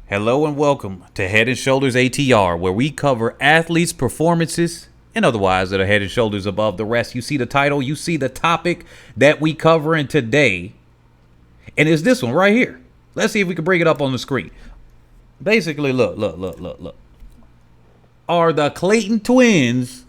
Hello and welcome to Head and Shoulders ATR, where we cover athletes' performances and otherwise that are head and shoulders above the rest. You see the title, you see the topic that we covering today, and it's this one right here. Let's see if we can bring it up on the screen. Basically, look. Are the Clayton Twins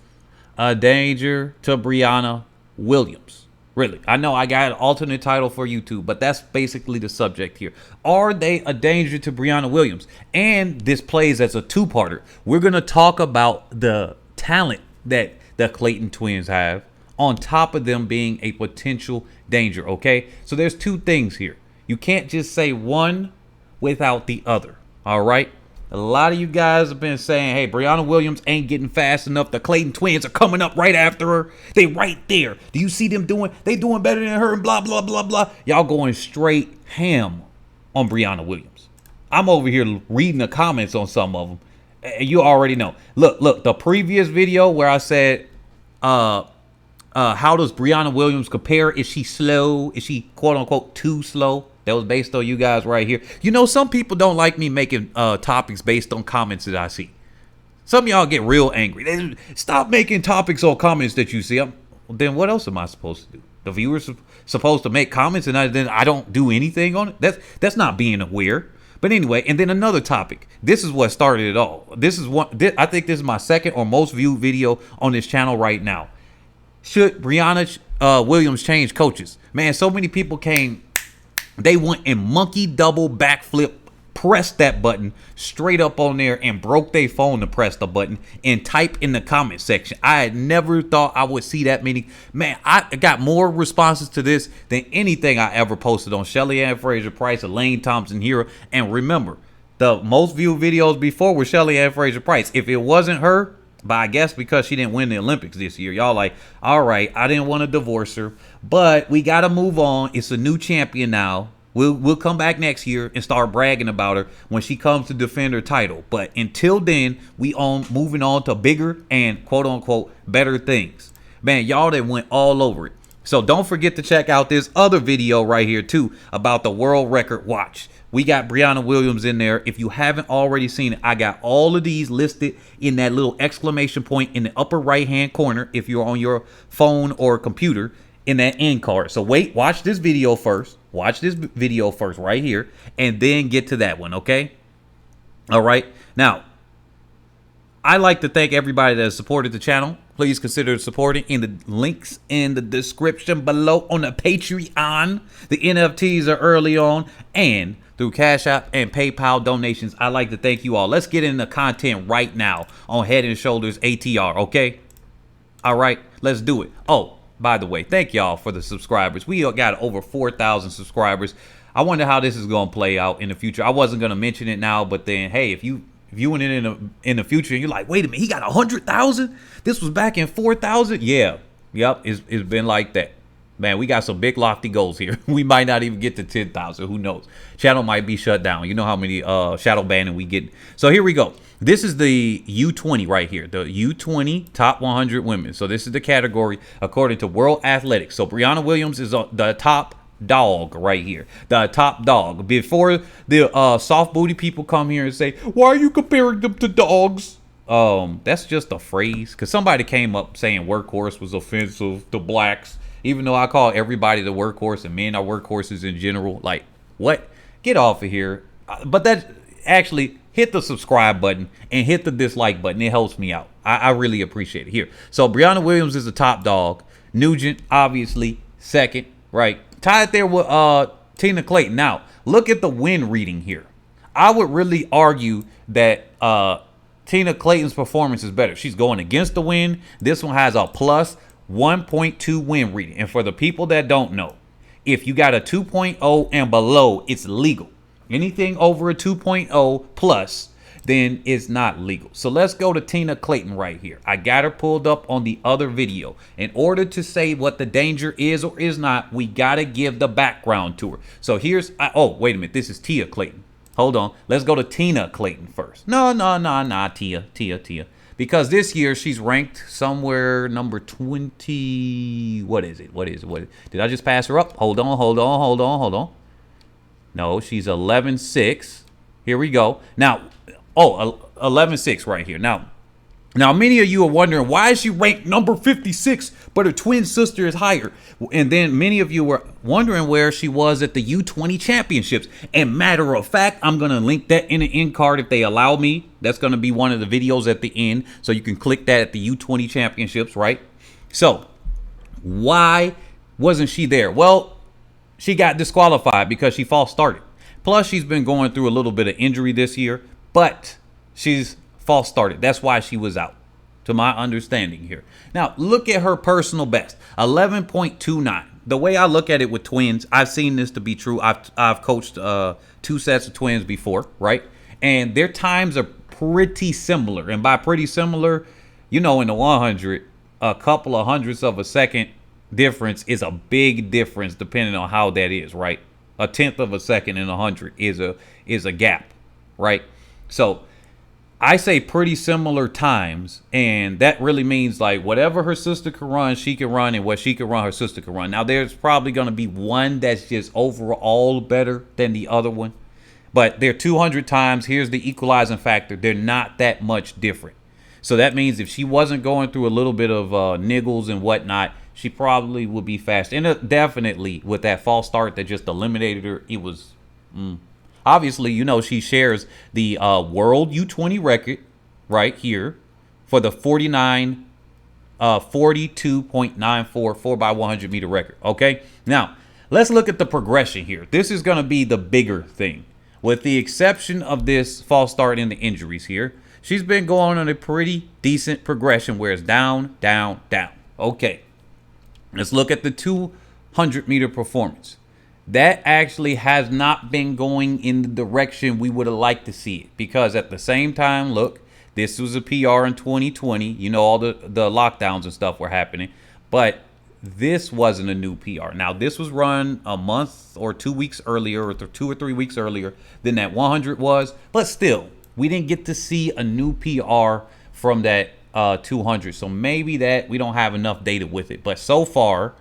a danger to Briana Williams? Really, I know I got an alternate title for YouTube, but that's basically the subject here. Are they a danger to Brianna Williams? And this plays as a two-parter. We're going to talk about the talent that the Clayton Twins have on top of them being a potential danger, okay? So there's two things here. You can't just say one without the other, all right? A lot of you guys have been saying, hey, Brianna Williams ain't getting fast enough. The Clayton Twins are coming up right after her. They right there. Do you see them doing better than her and blah, blah, blah, blah. Y'all going straight ham on Brianna Williams. I'm over here reading the comments on some of them. And you already know. Look, the previous video where I said, how does Brianna Williams compare? Is she slow? Is she quote unquote too slow? That was based on you guys right here. You know, some people don't like me making topics based on comments that I see. Some of y'all get real angry. They stop making topics on comments that you see. Then what else am I supposed to do? The viewers are supposed to make comments and then I don't do anything on it? That's not being aware. But anyway, and then another topic. This is what started it all. I think this is my second or most viewed video on this channel right now. Should Brianna Williams change coaches? Man, so many people came. They went and monkey double backflip, pressed that button straight up on there and broke their phone to press the button and type in the comment section. I had never thought I would see that many. Man, I got more responses to this than anything I ever posted on Shelly Ann Fraser-Pryce, Elaine Thompson-Herah. And remember, the most viewed videos before were Shelly Ann Fraser-Pryce. If it wasn't her, but I guess because she didn't win the Olympics this year, y'all like, all right, I didn't want to divorce her, but we got to move on. It's a new champion now. We'll come back next year and start bragging about her when she comes to defend her title. But until then, we moving on to bigger and quote unquote better things. Man, y'all that went all over it. So don't forget to check out this other video right here too about the world record watch. We got Brianna Williams in there. If you haven't already seen it, I got all of these listed in that little exclamation point in the upper right hand corner if you're on your phone or computer in that end card. So watch this video first. Watch this video first right here and then get to that one, okay? All right. Now, I'd like to thank everybody that has supported the channel. Please consider supporting in the links in the description below on the Patreon. The NFTs are early on and through Cash App and PayPal donations. I'd like to thank you all. Let's get into content right now on Head and Shoulders ATR, okay? All right, let's do it. Oh, by the way, thank y'all for the subscribers. We got over 4,000 subscribers. I wonder how this is going to play out in the future. I wasn't going to mention it now, but then, hey, if you viewing it in the future and you're like, wait a minute, he got 100,000? This was back in 4,000? Yeah, yep, it's been like that. Man, we got some big lofty goals here. We might not even get to 10,000. Who knows? Channel might be shut down. You know how many shadow banning we get. So here we go. This is the U20 right here. The U20 top 100 women. So this is the category according to World Athletics. So Brianna Williams is the top dog right here. The top dog. Before the soft booty people come here and say, why are you comparing them to dogs? That's just a phrase. Because somebody came up saying workhorse was offensive to blacks. Even though I call everybody the workhorse and men are workhorses in general. Like, what? Get off of here. But that actually, hit the subscribe button and hit the dislike button. It helps me out. I really appreciate it. Here. So, Brianna Williams is the top dog. Nugent, obviously, second. Right? Tied there with Tina Clayton. Now, look at the win reading here. I would really argue that Tina Clayton's performance is better. She's going against the wind. This one has a plus 1.2 win reading. And for the people that don't know, if you got a 2.0 and below, it's legal. Anything over a 2.0 plus, then it's not legal. So let's go to Tina Clayton right here. I got her pulled up on the other video. In order to say what the danger is or is not, we got to give the background to her. So here's, oh, wait a minute. This is Tia Clayton. Hold on. Let's go to Tina Clayton first. No, Tia. Because this year she's ranked somewhere number 20. What is it? Did I just pass her up? Hold on. No, she's 11-6. Here we go. Now, oh, 11.6 right here. Now, many of you are wondering, why is she ranked number 56, but her twin sister is higher? And then many of you were wondering where she was at the U20 championships. And matter of fact, I'm going to link that in the end card if they allow me. That's going to be one of the videos at the end. So you can click that at the U20 championships, right? So why wasn't she there? Well, she got disqualified because she false started. Plus, she's been going through a little bit of injury this year, but she's false started. That's why she was out, to my understanding here. Now, look at her personal best, 11.29. The way I look at it with twins, I've seen this to be true. I've coached 2 sets of twins before, right? And their times are pretty similar. And by pretty similar, you know, in the 100, a couple of hundredths of a second difference is a big difference depending on how that is, right? A tenth of a second in 100 is a gap, right? So I say pretty similar times, and that really means like whatever her sister can run, she can run, and what she can run, her sister can run. Now, there's probably going to be one that's just overall better than the other one, but they're 200 times. Here's the equalizing factor. They're not that much different. So that means if she wasn't going through a little bit of niggles and whatnot, she probably would be fast. And definitely with that false start that just eliminated her, it was... Obviously, you know, she shares the world U20 record right here for the 42.94 4x100 meter record. Okay, now let's look at the progression here. This is going to be the bigger thing. With the exception of this false start and the injuries here, she's been going on a pretty decent progression where it's down, down, down. Okay, let's look at the 200 meter performance. That actually has not been going in the direction we would have liked to see it, because at the same time, look, this was a PR in 2020. You know, all the lockdowns and stuff were happening, but this wasn't a new PR. Now, this was run a month or 2 weeks earlier, or 2 or 3 weeks earlier than that 100 was, but still, we didn't get to see a new PR from that 200. So maybe that we don't have enough data with it, but so far,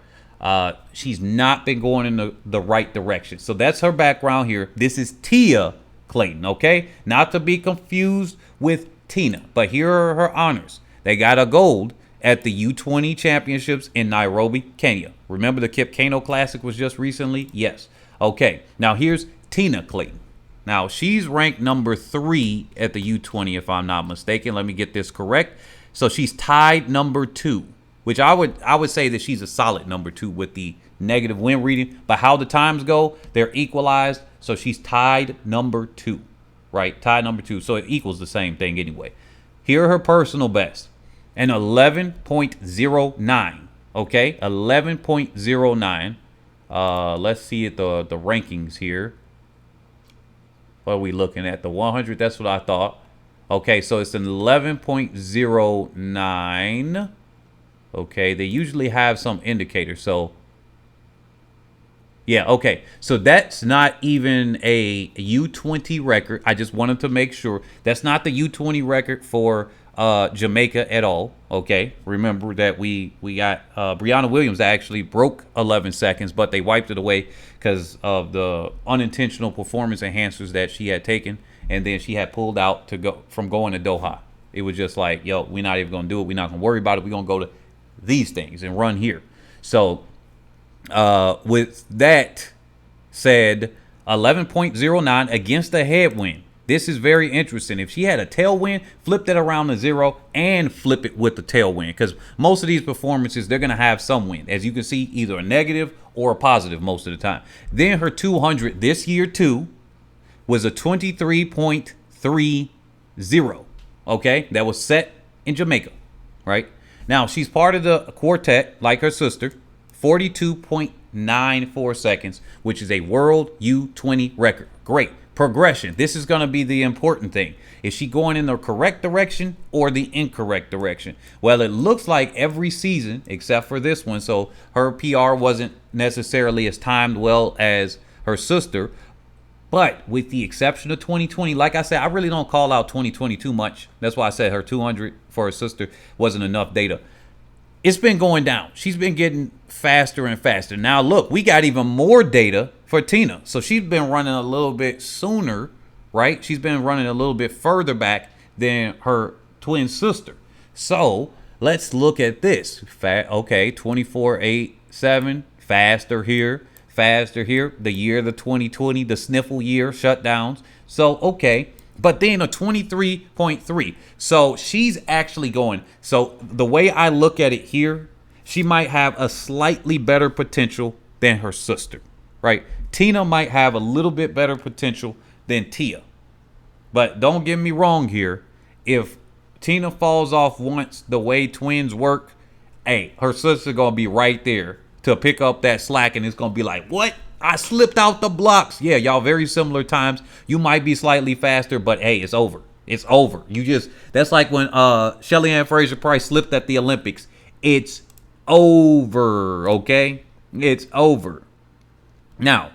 she's not been going in the right direction. So that's her background here. This is Tia Clayton, okay? Not to be confused with Tina, but here are her honors. They got a gold at the U20 championships in Nairobi, Kenya. Remember the Kip Keino Classic was just recently? Yes. Okay, now here's Tina Clayton. Now she's ranked number 3 at the U20 if I'm not mistaken. Let me get this correct. So she's tied number 2. Which I would say that she's a solid number 2 with the negative win reading. But how the times go, they're equalized. So she's tied number 2, right? Tied number 2. So it equals the same thing anyway. Here are her personal best. An 11.09. Okay, 11.09. Let's see at the rankings here. What are we looking at? The 100. That's what I thought. Okay, so it's an 11.09. Okay, they usually have some indicator. So, yeah, okay. So that's not even a U20 record. I just wanted to make sure. That's not the U20 record for Jamaica at all. Okay, remember that we got Briana Williams actually broke 11 seconds, but they wiped it away because of the unintentional performance enhancers that she had taken. And then she had pulled out to go from going to Doha. It was just like, yo, we're not even going to do it. We're not going to worry about it. We're going to go to these things and run here. So with that said, 11.09 against the headwind. This is very interesting. If she had a tailwind, flip that around to 0 and flip it with the tailwind, because most of these performances, they're going to have some wind. As you can see, either a negative or a positive most of the time. Then her 200 this year too was a 23.30. Okay, that was set in Jamaica, right? Now, she's part of the quartet, like her sister, 42.94 seconds, which is a world U20 record. Great. Progression. This is going to be the important thing. Is she going in the correct direction or the incorrect direction? Well, it looks like every season, except for this one, so her PR wasn't necessarily as timed well as her sister. But with the exception of 2020, like I said, I really don't call out 2020 too much. That's why I said her 200 for her sister wasn't enough data. It's been going down. She's been getting faster and faster. Now, look, we got even more data for Tina. So she's been running a little bit sooner right? She's been running a little bit further back than her twin sister. So let's look at this. Okay, 24.87, faster here, faster here. The year, the 2020, the sniffle year, shutdowns. So, okay. But then a 23.3. So she's actually going. So the way I look at it here, she might have a slightly better potential than her sister, right? Tina might have a little bit better potential than Tia. But don't get me wrong here. If Tina falls off once the way twins work, hey, her sister going to be right there to pick up that slack, and it's going to be like, what? I slipped out the blocks. Yeah, y'all very similar times. You might be slightly faster, but hey, it's over. It's over. That's like when Shelly Ann Fraser-Price slipped at the Olympics. It's over, okay? It's over. Now,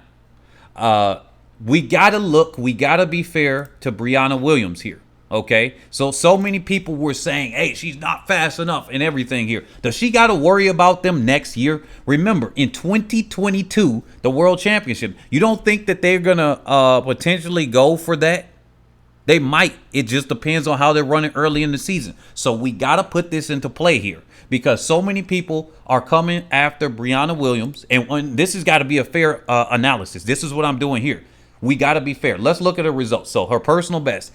we got to be fair to Briana Williams here, okay? So many people were saying, hey, she's not fast enough and everything here. Does she got to worry about them next year? Remember, in 2022, the World Championship, you don't think that they're going to potentially go for that? They might. It just depends on how they're running early in the season. So we got to put this into play here because so many people are coming after Briana Williams. And this has got to be a fair analysis. This is what I'm doing here. We got to be fair. Let's look at the results. So her personal best,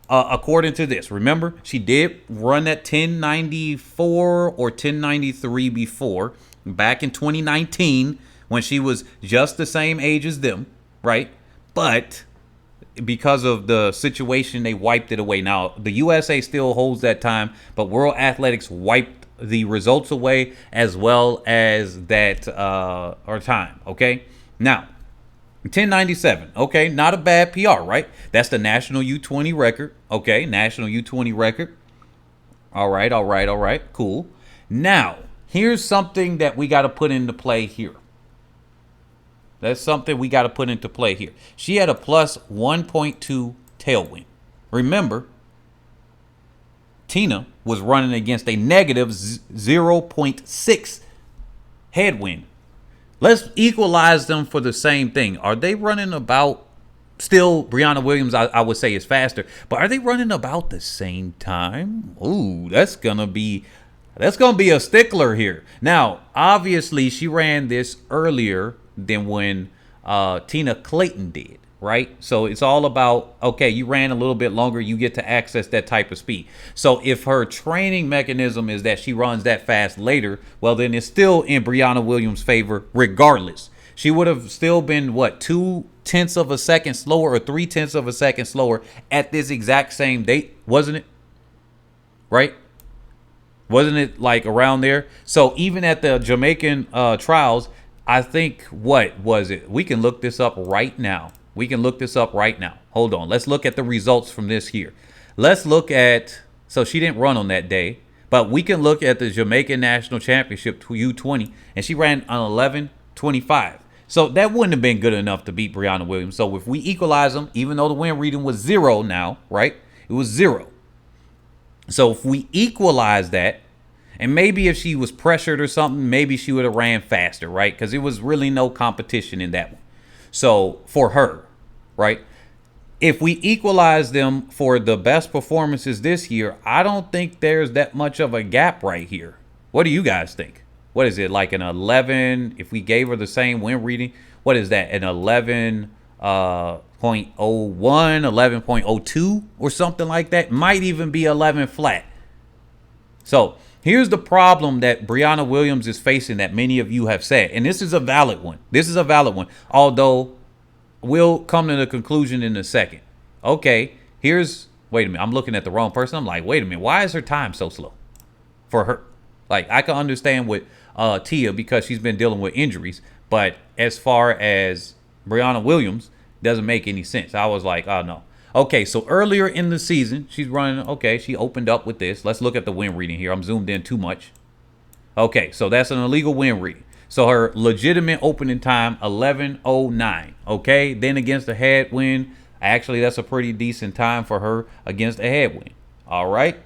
according to this, remember, she did run at 1094 or 1093 before, back in 2019 when she was just the same age as them, right? But because of the situation, they wiped it away. Now, the USA still holds that time, but World Athletics wiped the results away as well as that our time, okay? Now, 1097, okay, not a bad PR, right? That's the national U20 record, okay, national U20 record. All right, cool. Now, here's something that we got to put into play here. That's something we got to put into play here. She had a plus 1.2 tailwind. Remember, Tina was running against a negative 0.6 headwind. Let's equalize them for the same thing. Are they running about, still Briana Williams, I would say is faster, but are they running about the same time? Ooh, that's gonna be a stickler here. Now, obviously, she ran this earlier than when Tina Clayton did, right? So it's all about, okay, you ran a little bit longer, you get to access that type of speed. So if her training mechanism is that she runs that fast later, well, then it's still in Briana Williams' favor regardless. She would have still been, what, 0.2 of a second slower or 0.3 of a second slower at this exact same date, wasn't it? Right? Wasn't it like around there? So even at the Jamaican trials, I think, what was it? We can look this up right now. Hold on. Let's look at the results from this here. Let's look at, so she didn't run on that day, but we can look at the Jamaican National Championship U20, and she ran on 11:25. So that wouldn't have been good enough to beat Briana Williams. So if we equalize them, even though the win reading was 0 now, right? It was 0. So if we equalize that, and maybe if she was pressured or something, maybe she would have ran faster, right? Because there was really no competition in that one. So for her, right? If we equalize them for the best performances this year, I don't think there's that much of a gap right here. What do you guys think? What is it, like an 11? If we gave her the same win reading, what is that? An 11.01, 11.02 or something like that? Might even be 11 flat. So here's the problem that Briana Williams is facing that many of you have said, and this is a valid one. Although we'll come to the conclusion in a second. Okay, wait a minute. I'm looking at the wrong person. I'm like, wait a minute. Why is her time so slow for her? Like, I can understand with Tia because she's been dealing with injuries, but as far as Briana Williams, doesn't make any sense. I was like, oh no. Okay, so earlier in the season, she's running, okay, she opened up with this. Let's look at the win reading here. I'm zoomed in too much. Okay, so that's an illegal win reading. So her legitimate opening time, 11:09. Okay, then against the headwind, actually, that's a pretty decent time for her against a headwind. All right,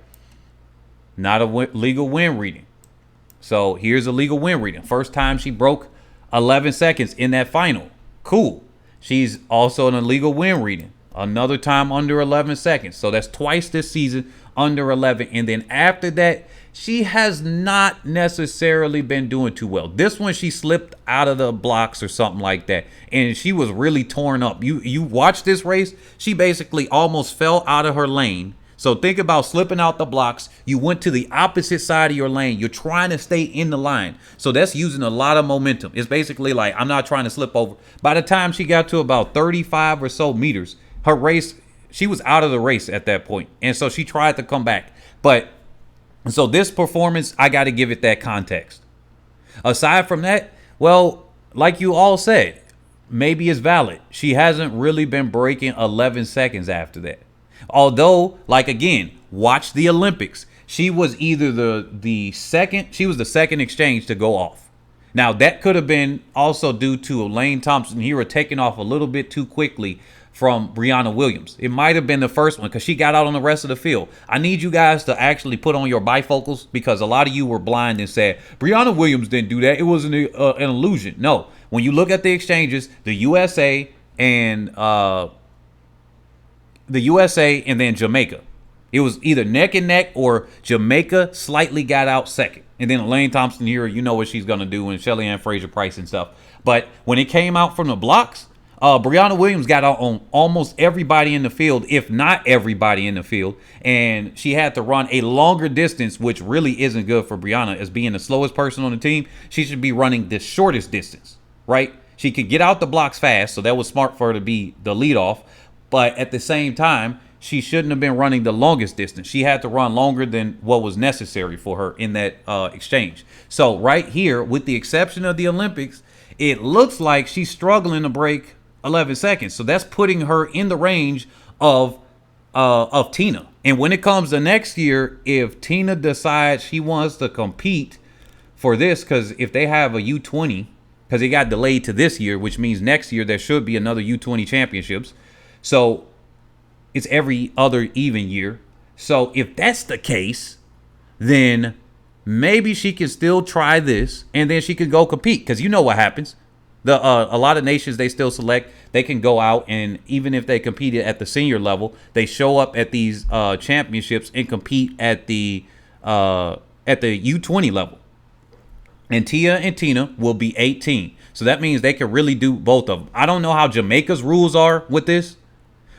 not a legal win reading. So here's a legal win reading. First time she broke 11 seconds in that final. Cool. She's also an illegal win reading. another time under 11 seconds. So that's twice this season under 11. And then after that, she has not necessarily been doing too well. This one, she slipped out of the blocks or something like that, and she was really torn up. You watch this race, she basically almost fell out of her lane. So think about slipping out the blocks. You went to the opposite side of your lane. You're trying to stay in the line. So that's using a lot of momentum. It's basically like, I'm not trying to slip over. By the time she got to about 35 or so meters, her race, she was out of the race at that point. And so she tried to come back. But so this performance, I got to give it that context. Aside from that, well, like you all said, maybe it's valid. She hasn't really been breaking 11 seconds after that. Although, like, again, watch the Olympics. She was either the second exchange to go off. Now, that could have been also due to Elaine Thompson-Herah taking off a little bit too quickly from Briana Williams. It might have been the first one because she got out on the rest of the field. I need you guys to actually put on your bifocals because a lot of you were blind and said, Briana Williams didn't do that. It was an illusion. No, when you look at the exchanges, the USA and then Jamaica. It was either neck and neck or Jamaica slightly got out second. And then Elaine Thompson-Herah, you know what she's going to do, and Shelly-Ann Fraser-Price and stuff. But when it came out from the blocks, Briana Williams got out on almost everybody in the field, if not everybody in the field. And she had to run a longer distance, which really isn't good for Briana as being the slowest person on the team. She should be running the shortest distance, right? She could get out the blocks fast, so that was smart for her to be the leadoff. But at the same time, she shouldn't have been running the longest distance. She had to run longer than what was necessary for her in that exchange. So right here, with the exception of the Olympics, it looks like she's struggling to break 11 seconds. So that's putting her in the range of Tina. And when it comes to next year, if Tina decides she wants to compete for this, because if they have a U20, because it got delayed to this year, which means next year there should be another U20 championships. So it's every other even year. So if that's the case, then maybe she can still try this and then she can go compete. Because you know what happens. A lot of nations they still select, they can go out and even if they competed at the senior level, they show up at these championships and compete at the U20 level. And Tia and Tina will be 18. So that means they can really do both of them. I don't know how Jamaica's rules are with this.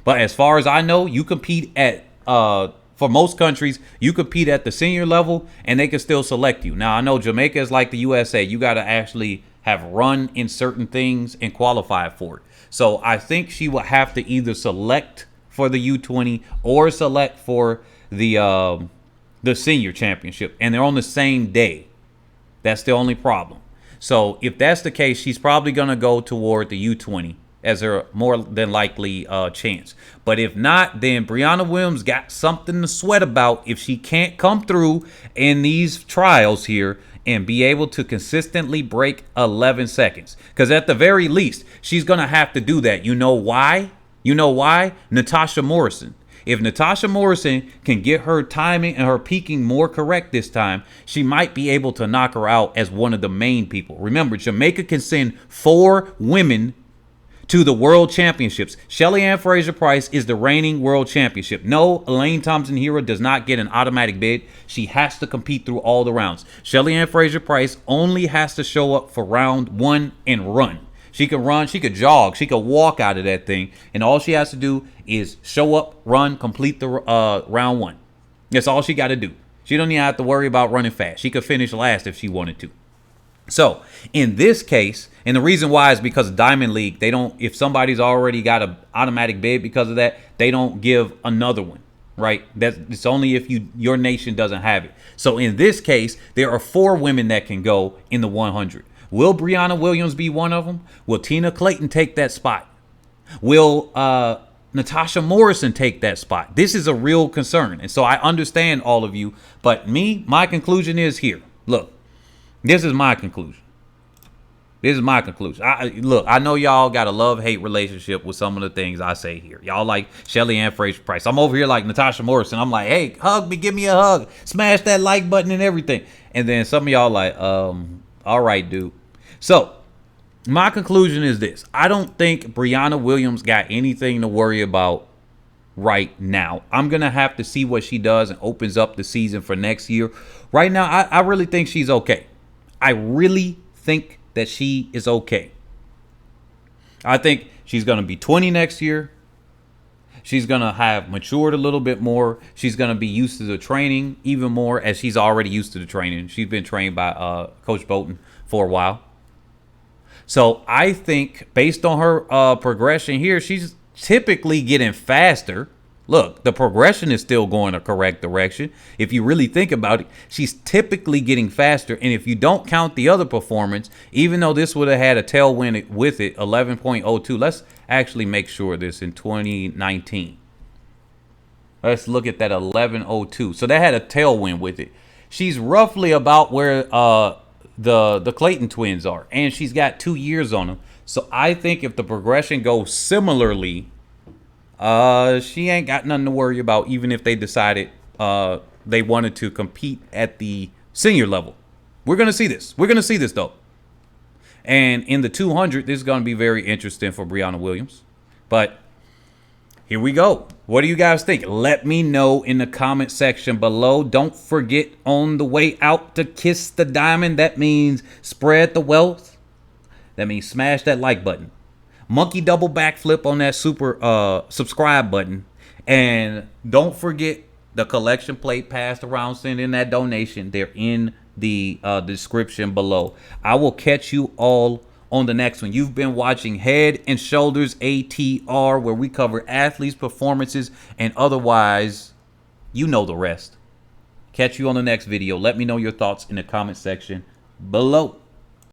But as far as I know, you compete at, for most countries, you compete at the senior level and they can still select you. Now, I know Jamaica is like the USA. You got to actually have run in certain things and qualify for it. So I think she will have to either select for the U20 or select for the senior championship. And they're on the same day. That's the only problem. So if that's the case, she's probably going to go toward the U20. As her more than likely chance. But if not, then Briana Williams got something to sweat about if she can't come through in these trials here and be able to consistently break 11 seconds. Because at the very least, she's going to have to do that. You know why? You know why? Natasha Morrison. If Natasha Morrison can get her timing and her peaking more correct this time, she might be able to knock her out as one of the main people. Remember, Jamaica can send 4 women to the world championships. Shelly-Ann Fraser-Price is the reigning world championship. No, Elaine Thompson-Herah does not get an automatic bid. She has to compete through all the rounds. Shelly-Ann Fraser-Price only has to show up for round 1 and run. She can run, she could jog, she could walk out of that thing, and all she has to do is show up, run, complete the round 1. That's all she got to do. She don't even have to worry about running fast. She could finish last if she wanted to. So in this case, and the reason why is because Diamond League, they don't, if somebody's already got an automatic bid because of that, they don't give another one, right? It's only if your nation doesn't have it. So in this case, there are 4 women that can go in the 100. Will Briana Williams be one of them? Will Tina Clayton take that spot? Will Natasha Morrison take that spot? This is a real concern. And so I understand all of you, but my conclusion is here. Look. This is my conclusion. I know y'all got a love-hate relationship with some of the things I say here. Y'all like Shelly-Ann Fraser-Price. I'm over here like Natasha Morrison. I'm like, hey, hug me, give me a hug. Smash that like button and everything. And then some of y'all like, all right, dude. So My conclusion is this. I don't think Brianna Williams got anything to worry about right now. I'm going to have to see what she does and opens up the season for next year. Right now, I really think she's okay. I really think that she is okay. I think she's going to be 20 next year. She's going to have matured a little bit more. She's going to be used to the training even more, as she's already used to the training. She's been trained by Coach Bolton for a while. So I think based on her progression here, she's typically getting faster. Look, the progression is still going the correct direction. If you really think about it, she's typically getting faster. And if you don't count the other performance, even though this would have had a tailwind with it, 11.02, let's actually make sure this in 2019. Let's look at that 11.02. So that had a tailwind with it. She's roughly about where the Clayton Twins are. And she's got 2 years on them. So I think if the progression goes similarly, she ain't got nothing to worry about, even if they decided they wanted to compete at the senior level. We're going to see this. We're going to see this, though. And in the 200, this is going to be very interesting for Brianna Williams. But here we go. What do you guys think? Let me know in the comment section below. Don't forget on the way out to kiss the diamond. That means spread the wealth. That means smash that like button. Monkey double backflip on that super subscribe button. And don't forget the collection plate passed around. Send in that donation. They're in the description below. I will catch you all on the next one. You've been watching Head and Shoulders ATR, where we cover athletes' performances and otherwise, you know the rest. Catch you on the next video. Let me know your thoughts in the comment section below.